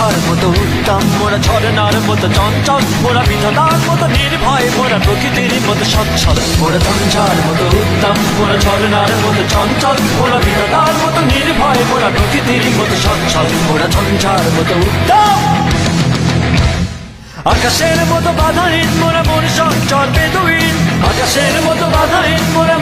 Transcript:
ঝঞ্ঝার মতো উত্তম, মোরা ঝরনার মতো চঞ্চল, মোরা বিধাতার মতো নির্ভয়, মোরা প্রকৃতির মতো সচ্ছল। মোরা ঝঞ্ঝার মতো উত্তম, মোরা ঝরনার মতো চঞ্চল, মোরা বিধাতার মতো নির্ভয়, মোরা প্রকৃতির মতো সচ্ছল। মোরা ঝঞ্ঝার মতো উত্তম, আকাশের মতো বাধাহীন মোরা মন চঞ্চল বেদুইন, আকাশের মতো বাধাহীন মোরা